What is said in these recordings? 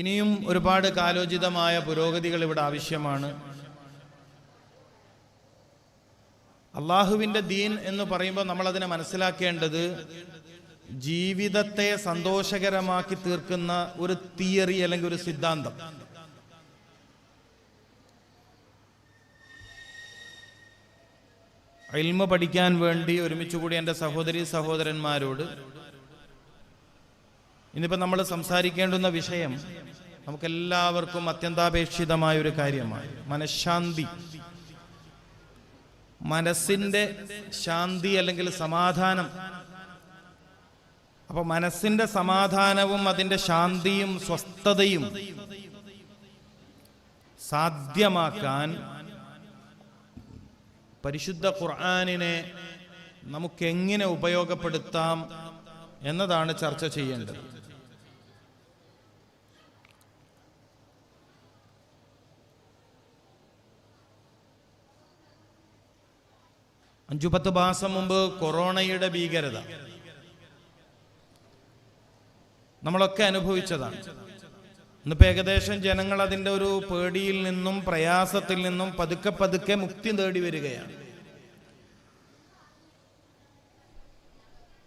ഇനിയും ഒരുപാട് കാലോചിതമായ പുരോഗതികൾ ഇവിടെ ആവശ്യമാണ്. അള്ളാഹുവിൻ്റെ ദീൻ എന്ന് പറയുമ്പോൾ നമ്മളതിനെ മനസ്സിലാക്കേണ്ടത് ജീവിതത്തെ സന്തോഷകരമാക്കി തീർക്കുന്ന ഒരു തിയറി അല്ലെങ്കിൽ ഒരു സിദ്ധാന്തം. ഇൽമ പഠിക്കാൻ വേണ്ടി ഒരുമിച്ചുകൂടി എൻ്റെ സഹോദരീ സഹോദരന്മാരോട് ഇന്നിപ്പോൾ നമ്മൾ സംസാരിക്കേണ്ടുന്ന വിഷയം നമുക്കെല്ലാവർക്കും അത്യന്താപേക്ഷിതമായ ഒരു കാര്യമാണ്. മനഃശാന്തി, മനസ്സിൻ്റെ ശാന്തി അല്ലെങ്കിൽ സമാധാനം. അപ്പോൾ മനസ്സിൻ്റെ സമാധാനവും അതിൻ്റെ ശാന്തിയും സ്വസ്ഥതയും സാധ്യമാക്കാൻ പരിശുദ്ധ ഖുർആനിനെ നമുക്കെങ്ങനെ ഉപയോഗപ്പെടുത്താം എന്നതാണ് ചർച്ച ചെയ്യേണ്ടത്. അഞ്ചു 10 മാസം മുമ്പ് കൊറോണയുടെ ഭീകരത നമ്മളൊക്കെ അനുഭവിച്ചതാണ്. ഇന്നിപ്പോൾ ഏകദേശം ജനങ്ങൾ അതിൻ്റെ ഒരു പേടിയിൽ നിന്നും പ്രയാസത്തിൽ നിന്നും പതുക്കെ പതുക്കെ മുക്തി നേടി വരികയാണ്.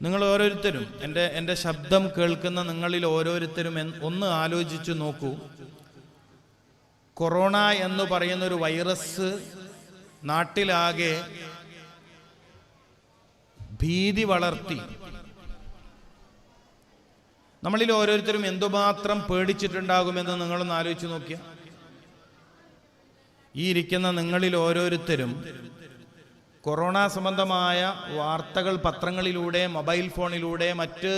നിങ്ങൾ ഓരോരുത്തരും, എൻ്റെ ശബ്ദം കേൾക്കുന്ന നിങ്ങളിൽ ഓരോരുത്തരും ഒന്ന് ആലോചിച്ചു നോക്കൂ. കൊറോണ എന്ന് പറയുന്ന ഒരു വൈറസ് നാട്ടിലാകെ ഭീതി വളർത്തി. നമ്മളിൽ ഓരോരുത്തരും എന്തുമാത്രം പേടിച്ചിട്ടുണ്ടാകുമെന്ന് നിങ്ങളൊന്ന് ആലോചിച്ച് നോക്കിയ. ഈ ഇരിക്കുന്ന നിങ്ങളിൽ ഓരോരുത്തരും കൊറോണ സംബന്ധമായ വാർത്തകൾ പത്രങ്ങളിലൂടെ, മൊബൈൽ ഫോണിലൂടെ, മറ്റ്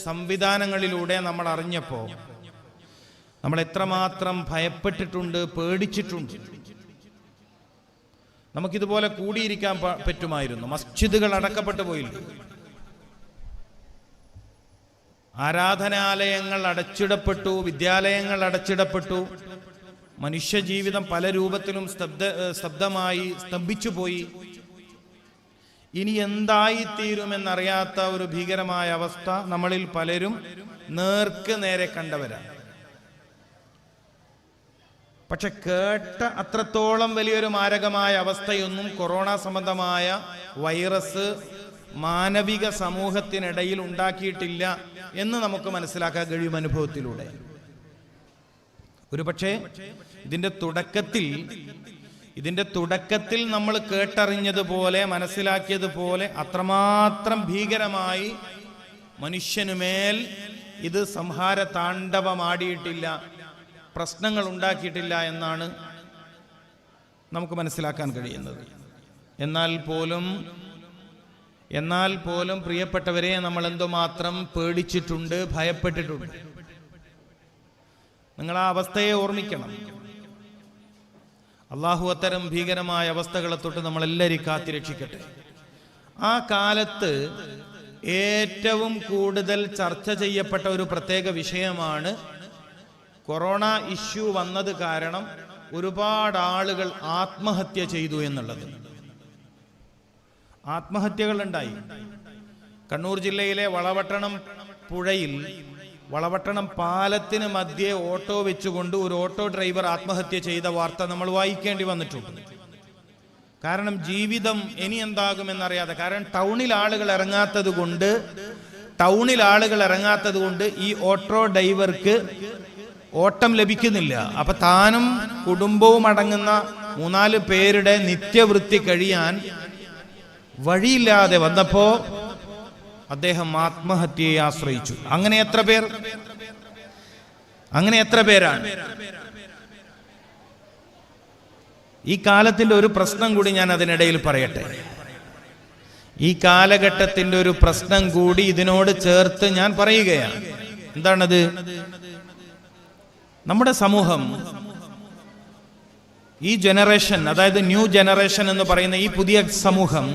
സംവിധാനങ്ങളിലൂടെ നമ്മൾ അറിഞ്ഞപ്പോൾ നമ്മൾ എത്രമാത്രം ഭയപ്പെട്ടിട്ടുണ്ട്, പേടിച്ചിട്ടുണ്ട്. നമുക്കിതുപോലെ കൂടിയിരിക്കാൻ പറ്റുമായിരുന്നു. മസ്ജിദുകൾ അടക്കപ്പെട്ടു പോയില്ല, ആരാധനാലയങ്ങൾ അടച്ചിടപ്പെട്ടു, വിദ്യാലയങ്ങൾ അടച്ചിടപ്പെട്ടു. മനുഷ്യജീവിതം പല രൂപത്തിലും സ്തബ്ധമായി, സ്തംഭിച്ചുപോയി. ഇനി എന്തായിത്തീരുമെന്നറിയാത്ത ഒരു ഭീകരമായ അവസ്ഥ നമ്മളിൽ പലരും നേർക്ക് നേരെ കണ്ടവരാണ്. പക്ഷെ കേട്ട അത്രത്തോളം വലിയൊരു മാരകമായ അവസ്ഥയൊന്നും കൊറോണ സംബന്ധമായ വൈറസ് മാനവിക സമൂഹത്തിനിടയിൽ ഉണ്ടാക്കിയിട്ടില്ല എന്ന് നമുക്ക് മനസ്സിലാക്കാൻ കഴിയും അനുഭവത്തിലൂടെ. ഒരു പക്ഷേ ഇതിൻ്റെ തുടക്കത്തിൽ നമ്മൾ കേട്ടറിഞ്ഞതുപോലെ, മനസ്സിലാക്കിയതുപോലെ അത്രമാത്രം ഭീകരമായി മനുഷ്യനുമേൽ ഇത് സംഹാര താണ്ഡവമാടിയിട്ടില്ല, പ്രശ്നങ്ങൾ ഉണ്ടാക്കിയിട്ടില്ല എന്നാണ് നമുക്ക് മനസ്സിലാക്കാൻ കഴിയുന്നത്. എന്നാൽ പോലും പ്രിയപ്പെട്ടവരെ, നമ്മൾ എന്തുമാത്രം പേടിച്ചിട്ടുണ്ട്, ഭയപ്പെട്ടിട്ടുണ്ട്. നിങ്ങൾ ആ അവസ്ഥയെ ഓർമ്മിക്കണം. അള്ളാഹു അത്തരം ഭീകരമായ അവസ്ഥകളെ തൊട്ട് നമ്മളെല്ലാവരും കാത്തിരക്ഷിക്കട്ടെ. ആ കാലത്ത് ഏറ്റവും കൂടുതൽ ചർച്ച ചെയ്യപ്പെട്ട ഒരു പ്രത്യേക വിഷയമാണ് കൊറോണ ഇഷ്യൂ വന്നത് കാരണം ഒരുപാട് ആളുകൾ ആത്മഹത്യ ചെയ്തു എന്നുള്ളത്. ആത്മഹത്യകൾ ഉണ്ടായി. കണ്ണൂർ ജില്ലയിലെ വളവട്ടണം പുഴയിൽ, വളവട്ടണം പാലത്തിന് മധ്യേ ഓട്ടോ വെച്ചുകൊണ്ട് ഒരു ഓട്ടോ ഡ്രൈവർ ആത്മഹത്യ ചെയ്ത വാർത്ത നമ്മൾ വായിക്കേണ്ടി വന്നിട്ടുണ്ട്. കാരണം ജീവിതം ഇനി എന്താകുമെന്നറിയാതെ, കാരണം ടൗണിൽ ആളുകൾ ഇറങ്ങാത്തത് കൊണ്ട് ഈ ഓട്ടോ ഡ്രൈവർക്ക് ഓട്ടം ലഭിക്കുന്നില്ല. അപ്പൊ താനും കുടുംബവും അടങ്ങുന്ന 3-4 പേരുടെ നിത്യവൃത്തി കഴിയാൻ വഴിയില്ലാതെ വന്നപ്പോ അദ്ദേഹം ആത്മഹത്യയെ ആശ്രയിച്ചു. അങ്ങനെ എത്ര പേരാണ്? ഈ കാലത്തിന്റെ ഒരു പ്രശ്നം കൂടി ഞാൻ അതിനിടയിൽ പറയട്ടെ. ഈ കാലഘട്ടത്തിന്റെ ഒരു പ്രശ്നം കൂടി ഇതിനോട് ചേർത്ത് ഞാൻ പറയുകയാണ്. എന്താണത്? നമ്മുടെ സമൂഹം, ഈ ജനറേഷൻ, അതായത് ന്യൂ ജനറേഷൻ എന്ന് പറയുന്ന ഈ പുതിയ സമൂഹം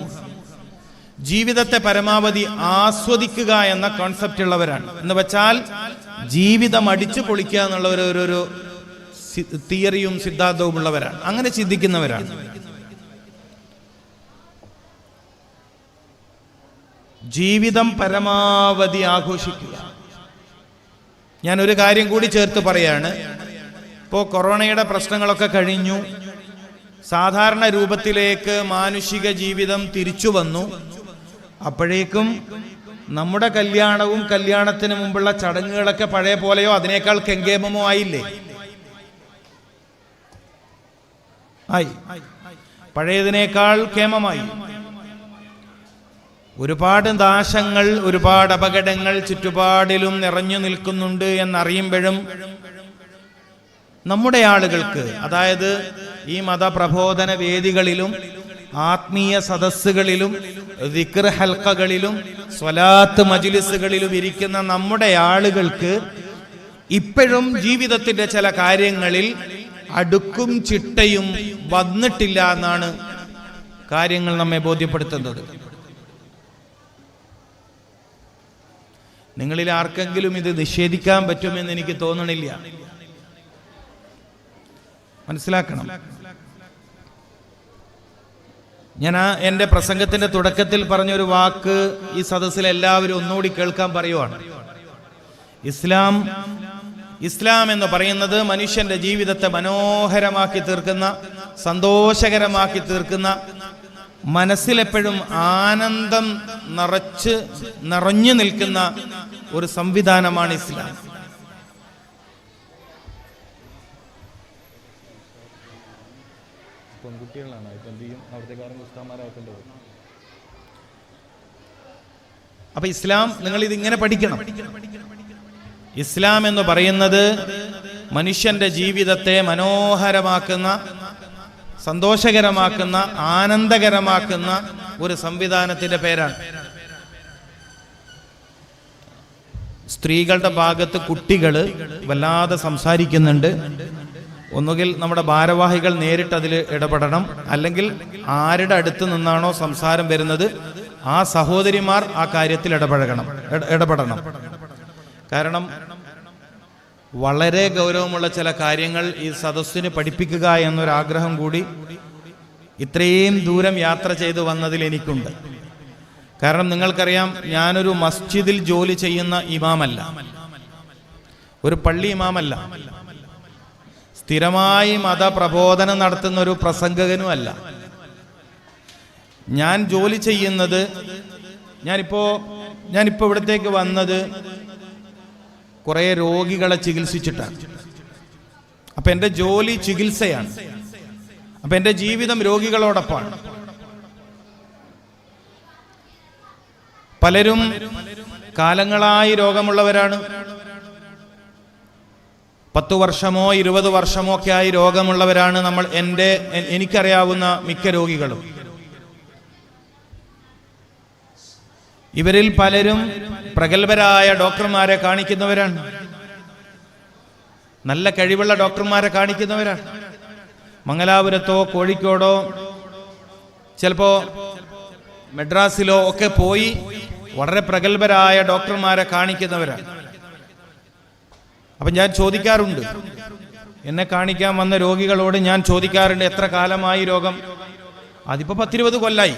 ജീവിതത്തെ പരമാവധി ആസ്വദിക്കുക എന്ന കോൺസെപ്റ്റ് ഉള്ളവരാണ്. എന്ന് വെച്ചാൽ ജീവിതം അടിച്ചു പൊളിക്കുക എന്നുള്ള ഒരു തിയറിയും സിദ്ധാന്തവും ഉള്ളവരാണ്. അങ്ങനെ ചിന്തിക്കുന്നവരാണ്. ജീവിതം പരമാവധി ആഘോഷിക്കുക. ഞാനൊരു കാര്യം കൂടി ചേർത്ത് പറയാണ്. ഇപ്പോൾ കൊറോണയുടെ പ്രശ്നങ്ങളൊക്കെ കഴിഞ്ഞു, സാധാരണ രൂപത്തിലേക്ക് മാനുഷിക ജീവിതം തിരിച്ചു വന്നു. അപ്പോഴേക്കും നമ്മുടെ കല്യാണവും കല്യാണത്തിന് മുമ്പുള്ള ചടങ്ങുകളൊക്കെ പഴയ പോലെയോ അതിനേക്കാൾ കെങ്കേമമോ ആയില്ലേ? ആയി. പഴയതിനേക്കാൾ കേമമായി. ഒരുപാട് നാശങ്ങൾ, ഒരുപാട് അപകടങ്ങൾ ചുറ്റുപാടിലും നിറഞ്ഞു നിൽക്കുന്നുണ്ട് എന്നറിയുമ്പോഴും നമ്മുടെ ആളുകൾക്ക്, അതായത് ഈ മതപ്രബോധന വേദികളിലും ആത്മീയ സദസ്സുകളിലും ദിക്ർ ഹൽഖകളിലും സ്വലാത്ത് മജ്ലിസുകളിലും ഇരിക്കുന്ന നമ്മുടെ ആളുകൾക്ക് ഇപ്പോഴും ജീവിതത്തിന്റെ ചില കാര്യങ്ങളിൽ അടുക്കും ചിട്ടയും വന്നിട്ടില്ല എന്നാണ് കാര്യങ്ങൾ നമ്മെ ബോധ്യപ്പെടുത്തുന്നത്. നിങ്ങളിൽ ആർക്കെങ്കിലും ഇത് നിഷേധിക്കാൻ പറ്റുമെന്ന് എനിക്ക് തോന്നണില്ല. മനസ്സിലാക്കണം. ഞാൻ എൻ്റെ പ്രസംഗത്തിന്റെ തുടക്കത്തിൽ പറഞ്ഞൊരു വാക്ക് ഈ സദസ്സിൽ എല്ലാവരും ഒന്നുകൂടി കേൾക്കാൻ പറയുവാണ്. ഇസ്ലാം എന്ന് പറയുന്നത് മനുഷ്യന്റെ ജീവിതത്തെ മനോഹരമാക്കി തീർക്കുന്ന, സന്തോഷകരമാക്കി തീർക്കുന്ന, മനസ്സിലെപ്പോഴും ആനന്ദം നിറഞ്ഞു നിൽക്കുന്ന ഒരു സംവിധാനമാണ് ഇസ്ലാം. പെൺകുട്ടികളാണ് അപ്പൊ ഇസ്ലാം, നിങ്ങൾ ഇതിങ്ങനെ പഠിക്കണം. ഇസ്ലാം എന്ന് പറയുന്നത് മനുഷ്യന്റെ ജീവിതത്തെ മനോഹരമാക്കുന്ന, സന്തോഷകരമാക്കുന്ന, ആനന്ദകരമാക്കുന്ന ഒരു സംവിധാനത്തിന്റെ പേരാണ്. സ്ത്രീകളുടെ ഭാഗത്ത് കുട്ടികൾ വല്ലാതെ സംസാരിക്കുന്നുണ്ട്. ഒന്നുകിൽ നമ്മുടെ ഭാരവാഹികൾ നേരിട്ട് അതിൽ ഇടപെടണം, അല്ലെങ്കിൽ ആരുടെ അടുത്ത് നിന്നാണോ സംസാരം വരുന്നത് ആ സഹോദരിമാർ ആ കാര്യത്തിൽ ഇടപെടണം. കാരണം വളരെ ഗൗരവമുള്ള ചില കാര്യങ്ങൾ ഈ സദസ്സിന് പഠിപ്പിക്കുക എന്നൊരാഗ്രഹം കൂടി ഇത്രയും ദൂരം യാത്ര ചെയ്തു വന്നതിൽ എനിക്കുണ്ട്. കാരണം നിങ്ങൾക്കറിയാം, ഞാനൊരു മസ്ജിദിൽ ജോലി ചെയ്യുന്ന ഇമാമല്ല, ഒരു പള്ളി ഇമാമല്ല, സ്ഥിരമായി മതപ്രബോധനം നടത്തുന്ന ഒരു പ്രസംഗകനുമല്ല. ഞാൻ ജോലി ചെയ്യുന്നത്, ഞാനിപ്പോ ഇവിടത്തേക്ക് വന്നത് കുറെ രോഗികളെ ചികിത്സിച്ചിട്ടാണ്. അപ്പൊ എൻ്റെ ജോലി ചികിത്സയാണ്. അപ്പൊ എൻ്റെ ജീവിതം രോഗികളോടൊപ്പമാണ്. പലരും കാലങ്ങളായി രോഗമുള്ളവരാണ്. 10 വർഷമോ 20 വർഷമോ ഒക്കെ ആയി രോഗമുള്ളവരാണ് എനിക്കറിയാവുന്ന മിക്ക രോഗികളും. ഇവരിൽ പലരും പ്രഗത്ഭരായ ഡോക്ടർമാരെ കാണിക്കുന്നവരാണ്, നല്ല കഴിവുള്ള ഡോക്ടർമാരെ കാണിക്കുന്നവരാണ്. മംഗലാപുരത്തോ കോഴിക്കോടോ ചിലപ്പോ മദ്രാസിലോ ഒക്കെ പോയി വളരെ പ്രഗത്ഭരായ ഡോക്ടർമാരെ കാണിക്കുന്നവരാണ്. അപ്പൊ ഞാൻ ചോദിക്കാറുണ്ട്, എന്നെ കാണിക്കാൻ വന്ന രോഗികളോട് ഞാൻ ചോദിക്കാറുണ്ട്, എത്ര കാലമായി രോഗം? അതിപ്പോ 10-20 കൊല്ലായി.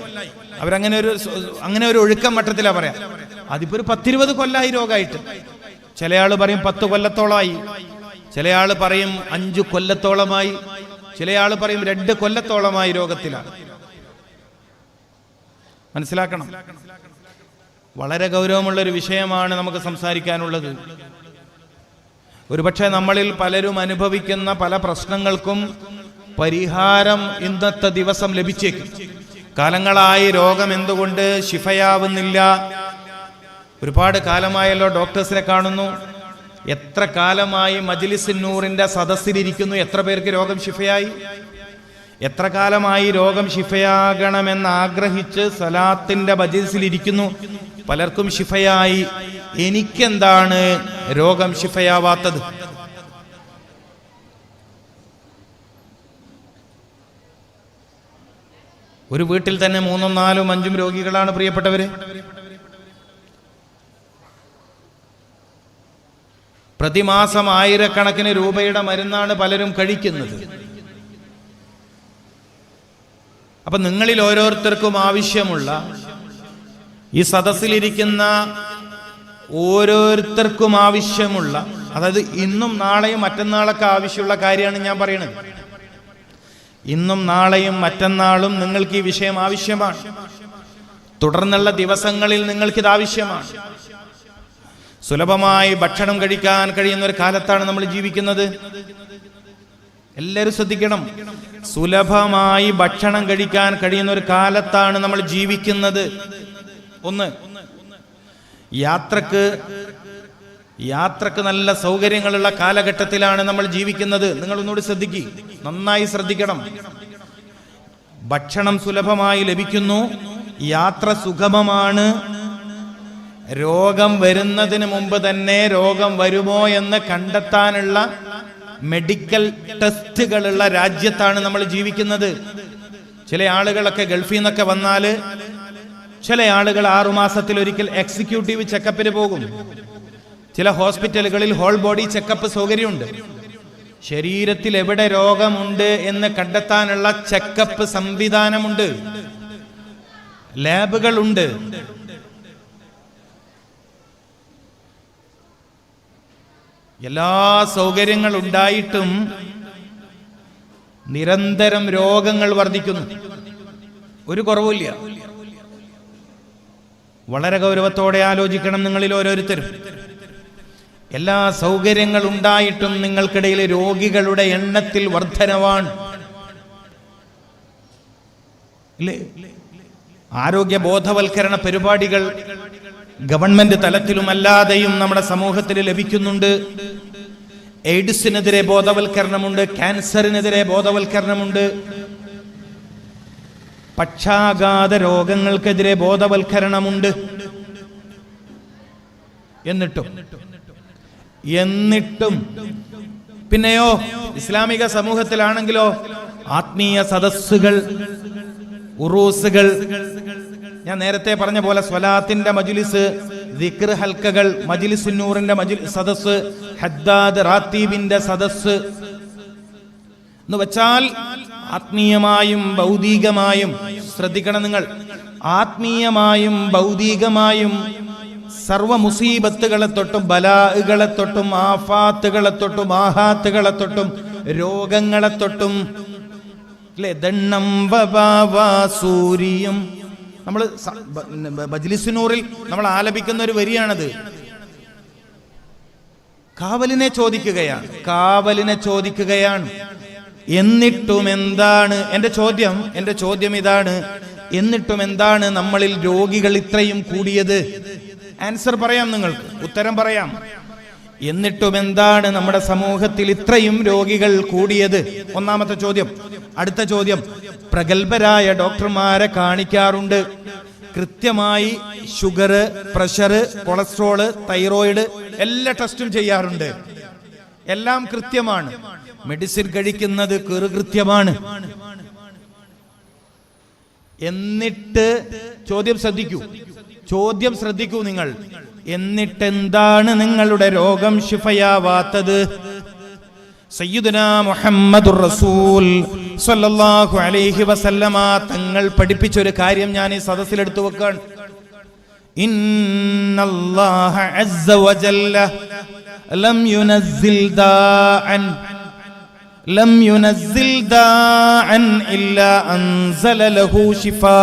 അങ്ങനെ ഒരു ഒഴുക്കം മട്ടത്തിലാ പറയാം. അതിപ്പോ ഒരു 10-20 കൊല്ലായി രോഗമായിട്ട്. ചില ആള് പറയും 10 കൊല്ലത്തോളമായി, ചില ആള് പറയും 5 കൊല്ലത്തോളമായി, ചില ആള് പറയും 2 കൊല്ലത്തോളമായി രോഗത്തിലാണ്. മനസ്സിലാക്കണം, വളരെ ഗൗരവമുള്ളൊരു വിഷയമാണ് നമുക്ക് സംസാരിക്കാനുള്ളത്. ഒരുപക്ഷെ നമ്മളിൽ പലരും അനുഭവിക്കുന്ന പല പ്രശ്നങ്ങൾക്കും പരിഹാരം ഇന്നത്തെ ദിവസം ലഭിച്ചേക്കും. കാലങ്ങളായി രോഗം എന്തുകൊണ്ട് ശിഫയാവുന്നില്ല? ഒരുപാട് കാലമായല്ലോ ഡോക്ടേഴ്സിനെ കാണുന്നു. എത്ര കാലമായി മജ്ലിസുൻ നൂറിന്റെ സദസ്സിലിരിക്കുന്നു, എത്ര പേർക്ക് രോഗം ശിഫയായി? എത്ര കാലമായി രോഗം ശിഫയാകണമെന്ന് ആഗ്രഹിച്ച് സലാത്തിന്റെ മജ്ലിസിലിരിക്കുന്നു, പലർക്കും ശിഫയായി. എനിക്കെന്താണ് രോഗം ശിഫയാവാത്തത്? ഒരു വീട്ടിൽ തന്നെ 3, 4, 5 രോഗികളാണ് പ്രിയപ്പെട്ടവര്. പ്രതിമാസം ആയിരക്കണക്കിന് രൂപയുടെ മരുന്നാണ് പലരും കഴിക്കുന്നത്. അപ്പൊ നിങ്ങളിൽ ഓരോരുത്തർക്കും ആവശ്യമുള്ള, ഈ സദസ്സിലിരിക്കുന്ന ഓരോരുത്തർക്കും ആവശ്യമുള്ള അതായത് ഇന്നും നാളെയും മറ്റന്നാളൊക്കെ ആവശ്യമുള്ള കാര്യമാണ് ഞാൻ പറയുന്നത്. ഇന്നും നാളെയും മറ്റന്നാളും നിങ്ങൾക്ക് ഈ വിഷയം ആവശ്യമാണ്. തുടർന്നുള്ള ദിവസങ്ങളിൽ നിങ്ങൾക്കിത് ആവശ്യമാണ്. സുലഭമായി ഭക്ഷണം കഴിക്കാൻ കഴിയുന്ന ഒരു കാലത്താണ് നമ്മൾ ജീവിക്കുന്നത്. എല്ലാവരും ശ്രദ്ധിക്കണം. സുലഭമായി ഭക്ഷണം കഴിക്കാൻ കഴിയുന്ന ഒരു കാലത്താണ് നമ്മൾ ജീവിക്കുന്നത്. ഒന്ന്, യാത്രക്ക് നല്ല സൗകര്യങ്ങളുള്ള കാലഘട്ടത്തിലാണ് നമ്മൾ ജീവിക്കുന്നത്. നിങ്ങൾ ഒന്നുകൂടി ശ്രദ്ധിക്കുക, നന്നായി ശ്രദ്ധിക്കണം. ഭക്ഷണം സുലഭമായി ലഭിക്കുന്നു, യാത്ര സുഗമമാണ്. രോഗം വരുന്നതിന് മുമ്പ് തന്നെ രോഗം വരുമോ എന്ന് കണ്ടെത്താനുള്ള മെഡിക്കൽ ടെസ്റ്റുകളുള്ള രാജ്യത്താണ് നമ്മൾ ജീവിക്കുന്നത്. ചില ആളുകളൊക്കെ ഗൾഫിൽ നിന്നൊക്കെ വന്നാൽ ചില ആളുകൾ 6 മാസത്തിലൊരിക്കൽ എക്സിക്യൂട്ടീവ് ചെക്കപ്പിന് പോകും. ചില ഹോസ്പിറ്റലുകളിൽ ഹോൾ ബോഡി ചെക്കപ്പ് സൗകര്യമുണ്ട്. ശരീരത്തിൽ എവിടെ രോഗമുണ്ട് എന്ന് കണ്ടെത്താനുള്ള ചെക്കപ്പ് സംവിധാനമുണ്ട്, ലാബുകളുണ്ട്. എല്ലാ സൗകര്യങ്ങളും ഉണ്ടായിട്ടും നിരന്തരം രോഗങ്ങൾ വർദ്ധിക്കുന്നു. ഒരു കുറവില്ല. വളരെ ഗൗരവത്തോടെ ആലോചിക്കണം നിങ്ങളിൽ ഓരോരുത്തരും. എല്ലാ സൗകര്യങ്ങളും ഉണ്ടായിട്ടും നിങ്ങൾക്കിടയിൽ രോഗികളുടെ എണ്ണത്തിൽ വർധനവാണ്. ഇല്ലേ? ആരോഗ്യ ബോധവൽക്കരണ പരിപാടികൾ ഗവൺമെന്റ് തലത്തിലും അല്ലാതെയും നമ്മുടെ സമൂഹത്തിൽ ലഭിക്കുന്നുണ്ട്. എയ്ഡ്സിനെതിരെ ബോധവൽക്കരണമുണ്ട്, ക്യാൻസറിനെതിരെ ബോധവൽക്കരണമുണ്ട്, പക്ഷാഘാത രോഗങ്ങൾക്കെതിരെ ബോധവൽക്കരണമുണ്ട്. എന്നിട്ടും പിന്നെയോ ഇസ്ലാമിക സമൂഹത്തിലാണെങ്കിലോ ആത്മീയ സദസ്സുകൾ, ഉറൂസുകൾ, ഞാൻ നേരത്തെ പറഞ്ഞ പോലെ സ്വലാത്തിന്റെ മജ്ലിസ്, ദിക്ർ ഹൽക്കകൾ, മജ്ലിസുന്നൂറിന്റെ സദസ്സ്, ഹദ്ദാദ് റാത്തീബിന്റെ സദസ്സ് എന്ന് വെച്ചാൽ ആത്മീയമായും ഭൗതികമായും, ശ്രദ്ധിക്കണം നിങ്ങൾ, ആത്മീയമായും ഭൗതികമായും സർവ മുസീബത്തുകളെ തൊട്ടും ബലാകളെ തൊട്ടും ആഫാത്തുകളെ തൊട്ടും ആഹാത്തുകളെ തൊട്ടും രോഗങ്ങളെ തൊട്ടും ദണ്ണം സൂര്യം. നമ്മൾ മജ്ലിസുന്നൂറിൽ നമ്മൾ ആലപിക്കുന്ന ഒരു വരിയാണത്. കാവലിനെ ചോദിക്കുകയാണ്. എന്നിട്ടും എന്താണ് എന്റെ ചോദ്യം ഇതാണ്, എന്നിട്ടും എന്താണ് നമ്മളിൽ രോഗികൾ ഇത്രയും കൂടിയത്? ആൻസർ പറയാം, നിങ്ങൾക്ക് ഉത്തരം പറയാം. എന്നിട്ടും എന്താണ് നമ്മുടെ സമൂഹത്തിൽ ഇത്രയും രോഗികൾ കൂടിയത്? ഒന്നാമത്തെ ചോദ്യം. അടുത്ത ചോദ്യം, പ്രഗത്ഭരായ ഡോക്ടർമാരെ കാണിക്കാറുണ്ട്. കൃത്യമായി ഷുഗർ, പ്രഷർ, കൊളസ്ട്രോള്, തൈറോയിഡ് എല്ലാ ടെസ്റ്റും ചെയ്യാറുണ്ട്. എല്ലാം കൃത്യമാണ്. മെഡിസിൻ കഴിക്കുന്നത് കൃത്യമാണ്. എന്നിട്ട് ചോദ്യം ശ്രദ്ധിക്കൂ നിങ്ങൾ. എന്നിട്ടെന്താണ് നിങ്ങളുടെ രോഗം ശിഫയാവാത്തത്? സയ്യിദുനാ മുഹമ്മദുർ റസൂൽ സ്വല്ലല്ലാഹു അലൈഹി വസല്ലമ തങ്ങൾ പഠിപ്പിച്ചൊരു കാര്യം ഞാൻ ഈ സദസ്സിലെടുത്തു വെക്കാൻ. ഇന്നല്ലാഹ അസ്സ വജല്ല ലം യുനസ്സിൽ ദാഅൻ ഇല്ലാ അൻസല ലഹു ശിഫാ.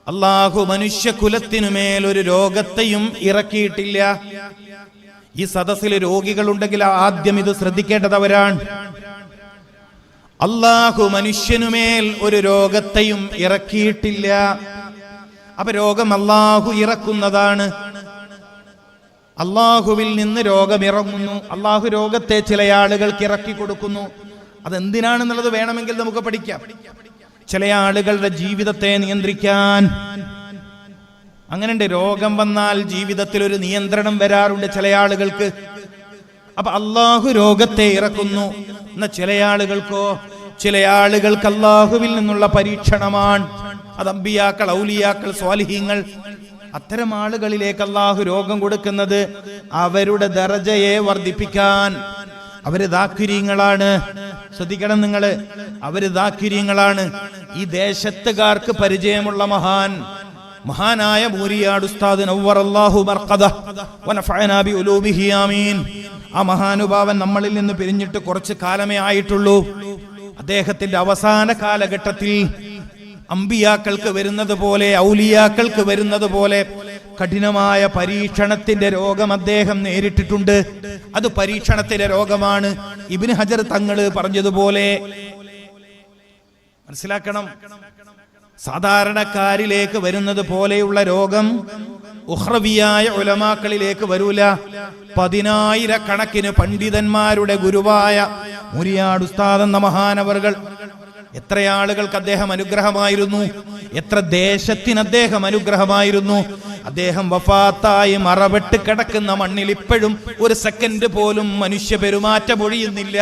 അല്ലാഹു മനുഷ്യകുലത്തിനുമേൽ ഒരു രോഗത്തെയും ഇറക്കിയിട്ടില്ല. ഈ സദസ്സിൽ രോഗികളുണ്ടെങ്കിൽ ആദ്യം ഇത് ശ്രദ്ധിക്കേണ്ടതവരാണ്. അല്ലാഹു മനുഷ്യനുമേൽ ഒരു രോഗത്തെയും ഇറക്കിയിട്ടില്ല. അപ്പൊ രോഗം അല്ലാഹു ഇറക്കുന്നതാണ്. അല്ലാഹുവിൽ നിന്ന് രോഗം ഇറങ്ങുന്നു. അല്ലാഹു രോഗത്തെ ചില ആളുകൾക്ക് ഇറക്കി കൊടുക്കുന്നു. അതെന്തിനാണെന്നുള്ളത് വേണമെങ്കിൽ നമുക്ക് പഠിക്കാം. ചില ആളുകളുടെ ജീവിതത്തെ നിയന്ത്രിക്കാൻ. അങ്ങനെയുണ്ട്. രോഗം വന്നാൽ ജീവിതത്തിൽ ഒരു നിയന്ത്രണം വരാറുണ്ട് ചില ആളുകൾക്ക്. അപ്പൊ അല്ലാഹു രോഗത്തെ ഇറക്കുന്നു. എന്നാൽ ചില ആളുകൾക്ക് അല്ലാഹുവിൽ നിന്നുള്ള പരീക്ഷണമാണ്. അത് അമ്പിയാക്കൾ, ഔലിയാക്കൾ, സ്വാലിഹീങ്ങൾ, അത്തരം ആളുകളിലേക്ക് അല്ലാഹു രോഗം കൊടുക്കുന്നത് അവരുടെ ദറജയെ വർദ്ധിപ്പിക്കാൻ. അവര് ദാക്കിരീങ്ങളാണ്. ശ്രദ്ധിക്കണം നിങ്ങള്, അവര് ദാക്കിരീങ്ങളാണ്. ഈ ദേശത്തുകാർക്ക് പരിചയമുള്ള മഹാൻ മഹാനായ മൂരിയാട് ഉസ്താദ് നവ്വറല്ലാഹു ബർഖദഹ് വനഫഅനാ ബിഉലൂമിഹി ആമീൻ. ആ മഹാനുഭാവൻ നമ്മളിൽ നിന്ന് പിരിഞ്ഞിട്ട് കുറച്ച് കാലമേ ആയിട്ടുള്ളൂ. അദ്ദേഹത്തിന്റെ അവസാന കാലഘട്ടത്തിൽ അമ്പിയാക്കൾക്ക് വരുന്നത് പോലെ, ഔലിയാക്കൾക്ക് വരുന്നത് പോലെ കഠിനമായ പരീക്ഷണത്തിന്റെ രോഗം അദ്ദേഹം നേരിട്ടിട്ടുണ്ട്. അത് പരീക്ഷണത്തിന്റെ രോഗമാണ്. ഇബ്നു ഹജർ തങ്ങൾ പറഞ്ഞതുപോലെ മനസ്സിലാക്കണം, സാധാരണക്കാരിലേക്ക് വരുന്നത് പോലെയുള്ള രോഗം ഉഖ്റവിയായ ഉലമാക്കളിലേക്ക് വരൂല. 10,000 പണ്ഡിതന്മാരുടെ ഗുരുവായ മൂരിയാട് ഉസ്താദ് എന്ന മഹാനവറുകൾ, എത്ര ആളുകൾക്ക് അദ്ദേഹം അനുഗ്രഹമായിരുന്നു, എത്ര ദേശത്തിന് അദ്ദേഹം അനുഗ്രഹമായിരുന്നു. അദ്ദേഹം വഫാത്തായി മറവിട്ട് കിടക്കുന്ന മണ്ണിൽ ഇപ്പോഴും ഒരു സെക്കൻഡ് പോലും മനുഷ്യ പെരുമാറ്റം ഒഴിയുന്നില്ല.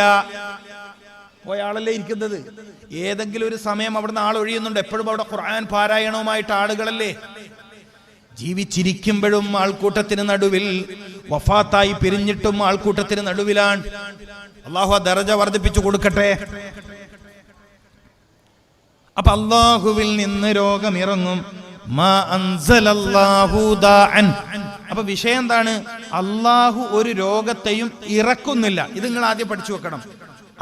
പോയാളല്ലേ ഇരിക്കുന്നത്. ഏതെങ്കിലും ഒരു സമയം അവിടുന്ന് ആൾ ഒഴിയുന്നുണ്ട്. എപ്പോഴും അവിടെ ഖുർആൻ പാരായണവുമായിട്ട് ആളുകളല്ലേ. ജീവിച്ചിരിക്കുമ്പോഴും ആൾക്കൂട്ടത്തിന് നടുവിൽ, വഫാത്തായി പിരിഞ്ഞിട്ടും ആൾക്കൂട്ടത്തിന് നടുവിലാണ്. അല്ലാഹു ആ ദറജ വർദ്ധിപ്പിച്ചു കൊടുക്കട്ടെ. അപ്പൊ അല്ലാഹുവിൽ നിന്ന് രോഗം ഇറങ്ങും. മാ അൻസലല്ലാഹു ദാഅൻ. അപ്പൊ വിഷയം എന്താണ്? അല്ലാഹു ഒരു രോഗത്തെയും ഇറക്കുന്നില്ല. ഇത് നിങ്ങൾ ആദ്യം പഠിച്ചു വെക്കണം.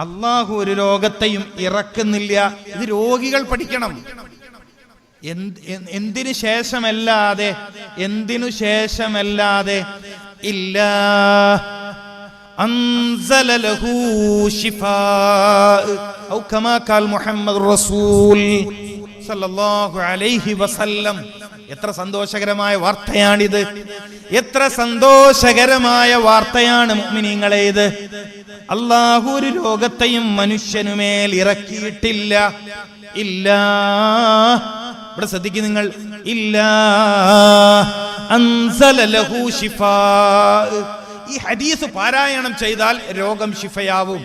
അല്ലാഹു ഒരു രോഗത്തെയും ഇറക്കുന്നില്ല. ഇത് രോഗികൾ പഠിക്കണം. എന്തിനു ശേഷമല്ലാതെ ഇല്ലാ അൻസല ലഹു ശിഫാ ഔ കമാ ഖാൽ മുഹമ്മദ് റസൂൽ സല്ലല്ലാഹു അലൈഹി വസല്ലം. എത്ര സന്തോഷകരമായ വാർത്തയാണിത്! എത്ര സന്തോഷകരമായ വാർത്തയാണ് മുഅ്മിനീങ്ങളെ ഇത്! അല്ലാഹു ഒരു രോഗത്തെയും മനുഷ്യനുമേൽ ഇറക്കിയിട്ടില്ല. ഇല്ലാ, ഇവിടെ ശ്രദ്ധിക്കുക നിങ്ങൾ, ഇല്ലാ അൻസല ലഹു ശിഫാ. ഈ ഹദീസ് പാരായണം ചെയ്താൽ രോഗം ശിഫയാവും.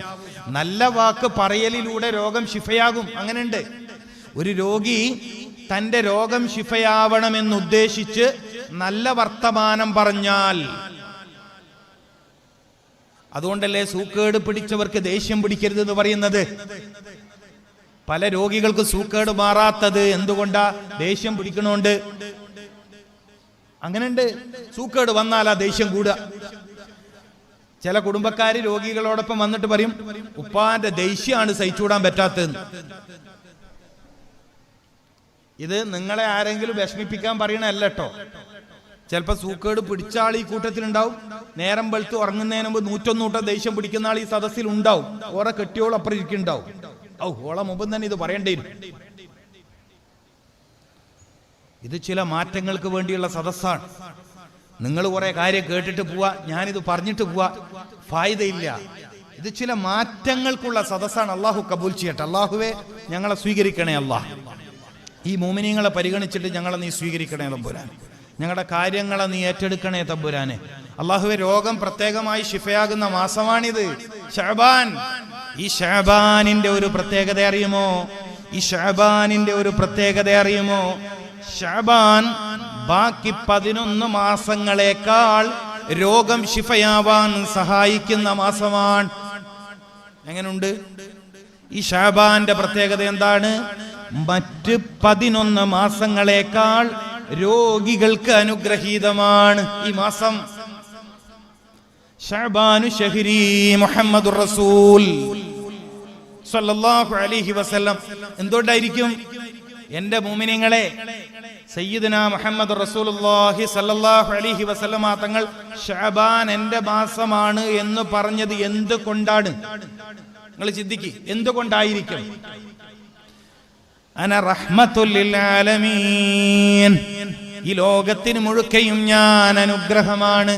നല്ല വാക്ക് പറയലിലൂടെ രോഗം ശിഫയാകും. അങ്ങനെയുണ്ട്. ഒരു രോഗി തന്റെ രോഗം ശിഫയാവണമെന്നുദ്ദേശിച്ച് നല്ല വർത്തമാനം പറഞ്ഞാൽ, അതുകൊണ്ടല്ലേ സൂക്കേട് പിടിച്ചവർക്ക് ദേഷ്യം പിടിക്കരുതെന്ന് പറയുന്നത്. പല രോഗികൾക്ക് സൂക്കേട് മാറാത്തത് എന്തുകൊണ്ടാ? ദേഷ്യം പിടിക്കണോണ്ട്. അങ്ങനെയുണ്ട്. സൂക്കേട് വന്നാലാ ദേഷ്യം കൂടുക. ചില കുടുംബക്കാര് രോഗികളോടൊപ്പം വന്നിട്ട് പറയും, ഉപ്പാന്റെ ദേഷ്യമാണ് സഹിച്ചുകൂടാൻ പറ്റാത്തത്. ഇത് നിങ്ങളെ ആരെങ്കിലും വിഷമിപ്പിക്കാൻ പറയണല്ല കേട്ടോ. ചിലപ്പോ സൂക്കേട് പിടിച്ച ആൾ ഈ കൂട്ടത്തിലുണ്ടാവും. നേരം വെളുത്ത് ഉറങ്ങുന്നതിന് മുമ്പ് 101 ദേഷ്യം പിടിക്കുന്ന ആൾ ഈ സദസ്സിൽ ഉണ്ടാവും. ഓറെ കെട്ടിയോളം അപ്പുറം ഇരിക്കുന്നുണ്ടാവും. ഓളെ മുമ്പ് തന്നെ ഇത് പറയേണ്ടി വരും. ഇത് ചില മാറ്റങ്ങൾക്ക് വേണ്ടിയുള്ള സദസ്സാണ്. നിങ്ങൾ കുറെ കാര്യം കേട്ടിട്ട് പോവാ, ഞാനിത് പറഞ്ഞിട്ട് പോവാ, ഫായിദയില്ല. ഇത് ചില മാറ്റങ്ങൾക്കുള്ള സദസ്സാണ്. അള്ളാഹു കബൂൽ ചെയ്യട്ടെ. അള്ളാഹുവേ, ഞങ്ങളെ സ്വീകരിക്കണേ. അള്ളാഹ് ഈ മോമിനിങ്ങളെ പരിഗണിച്ചിട്ട് ഞങ്ങളെ നീ സ്വീകരിക്കണേ തമ്പുരാൻ. ഞങ്ങളുടെ കാര്യങ്ങളെ നീ ഏറ്റെടുക്കണേ തമ്പുരാനെ. അള്ളാഹുവേ, രോഗം പ്രത്യേകമായി ശിഫയാകുന്ന മാസമാണിത്, ശഅബാൻ. ഈ ശഅബാനിന്റെ ഒരു പ്രത്യേകത അറിയുമോ? ശഅബാൻ ബാക്കി 11 മാസങ്ങളെക്കാൾ രോഗം ശിഫയാവാൻ സഹായിക്കുന്ന മാസമാണ്. എങ്ങനുണ്ട് ഈ ശഅബാന്റെ പ്രത്യേകത? എന്താണ്? മറ്റ് 11 മാസങ്ങളെക്കാൾ രോഗികൾക്ക് അനുഗ്രഹീതമാണ് ഈ മാസം. ശഅബാനു ശഹ്രി മുഹമ്മദുർ റസൂൽ സല്ലല്ലാഹു അലൈഹി വസല്ലം. എന്തുകൊണ്ടായിരിക്കും? എന്റെ മുഅ്മിനീങ്ങളെ, സയ്യിദുനാ മുഹമ്മദ് റസൂലുള്ളാഹി സല്ലല്ലാഹു അലൈഹി വസല്ലമ തങ്ങൾ ശഅബാൻ എന്റെ മാസമാണ് എന്ന് പറഞ്ഞത് എന്തുകൊണ്ടാണ്? നിങ്ങൾ ചിന്തിക്ക്, എന്തുകൊണ്ടായിരിക്കും? അന റഹ്മത്തുൽ ലിൽ ആലമീൻ. ഈ ലോകത്തിന് മുഴുക്കയും ഞാൻ അനുഗ്രഹമാണ്.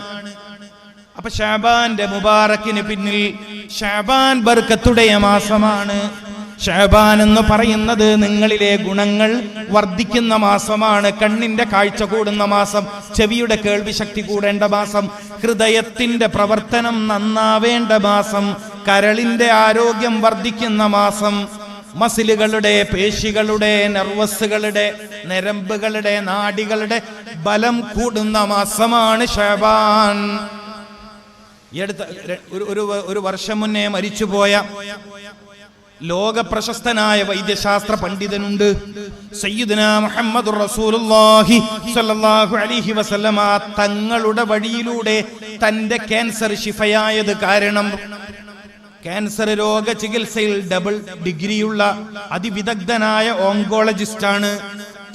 അപ്പൊ ശഅബാന്റെ മുബാറക്കിന് പിന്നിൽ ശഅബാൻ ബർക്കത്തുடைய മാസമാണ്. ശഅബാൻ എന്ന് പറയുന്നത് നിങ്ങളിലെ ഗുണങ്ങൾ വർദ്ധിക്കുന്ന മാസമാണ്. കണ്ണിന്റെ കാഴ്ച കൂടുന്ന മാസം, ചെവിയുടെ കേൾവി ശക്തി കൂടേണ്ട മാസം, ഹൃദയത്തിന്റെ പ്രവർത്തനം നന്നാവേണ്ട മാസം, കരളിന്റെ ആരോഗ്യം വർദ്ധിക്കുന്ന മാസം, മസിലുകളുടെ, പേശികളുടെ, നെർവസുകളുടെ, ഞരമ്പുകളുടെ, നാഡികളുടെ ബലം കൂടുന്ന മാസമാണ് ശഅബാൻ. ഈ അടുത്ത ഒരു വർഷം മുന്നേ മരിച്ചുപോയ ലോക പ്രശസ്തനായ വൈദ്യശാസ്ത്ര പണ്ഡിതനുണ്ട്, സയ്യിദുനാ മുഹമ്മദുർ റസൂലുള്ളാഹി സ്വല്ലല്ലാഹു അലൈഹി വസല്ലമ തങ്ങളുടെ വഴിയിലൂടെ തന്റെ ക്യാൻസർ ശിഫയായത് കാരണം ക്യാൻസർ രോഗ ചികിത്സയിൽ ഡബിൾ ഡിഗ്രിയുള്ള അതിവിദഗ്ധനായ ഓങ്കോളജിസ്റ്റാണ്,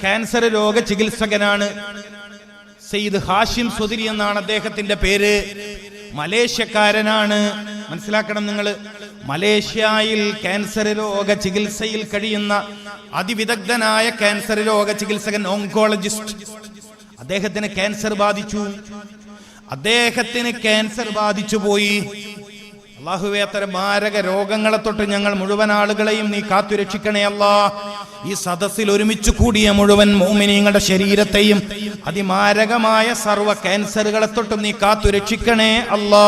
ക്യാൻസർ രോഗ ചികിത്സകനാണ്. സയ്യിദ് ഹാഷിം സ്വദിരി എന്നാണ് അദ്ദേഹത്തിന്റെ പേര്. മലേഷ്യക്കാരനാണ്. മനസ്സിലാക്കണം നിങ്ങൾ, മലേഷ്യയിൽ ക്യാൻസർ രോഗ ചികിത്സയിൽ കഴിയുന്ന അതിവിദഗ്ധനായ ക്യാൻസർ രോഗ ചികിത്സകൻ, ഓങ്കോളജിസ്റ്റ്. അദ്ദേഹത്തിന് ക്യാൻസർ ബാധിച്ചു പോയി. അല്ലാഹുവേ, അത്തരം മാരക രോഗങ്ങളെ തൊട്ട് ഞങ്ങൾ മുഴുവൻ ആളുകളെയും നീ കാത്തുരക്ഷിക്കണേ അല്ലാ. ഈ സദസ്സിൽ ഒരുമിച്ച് കൂടിയ മുഴുവൻ മുഅ്മിനീങ്ങളുടെ ശരീരത്തെയും അതിമാരകമായ സർവ്വ ക്യാൻസറുകളെ തൊട്ടും നീ കാത്തുരക്ഷിക്കണേ അല്ലാ.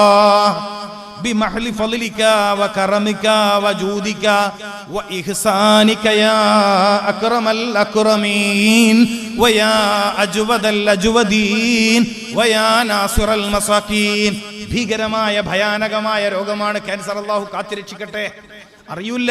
ബിമഹ്ലി ഫളിക വകറമിക വജൂദിക വഇഹ്സാനിക യാ അക്രമൽ അക്രമീൻ വയാ അജ്വദൽ അജ്വദീൻ വയാ നാസിറൽ മസാകീൻ. ഭീകരമായ ഭയാനകമായ രോഗമാണ് ക്യാൻസർ. അല്ലാഹു കാത്തുരക്ഷിക്കട്ടെ. അറിയില്ല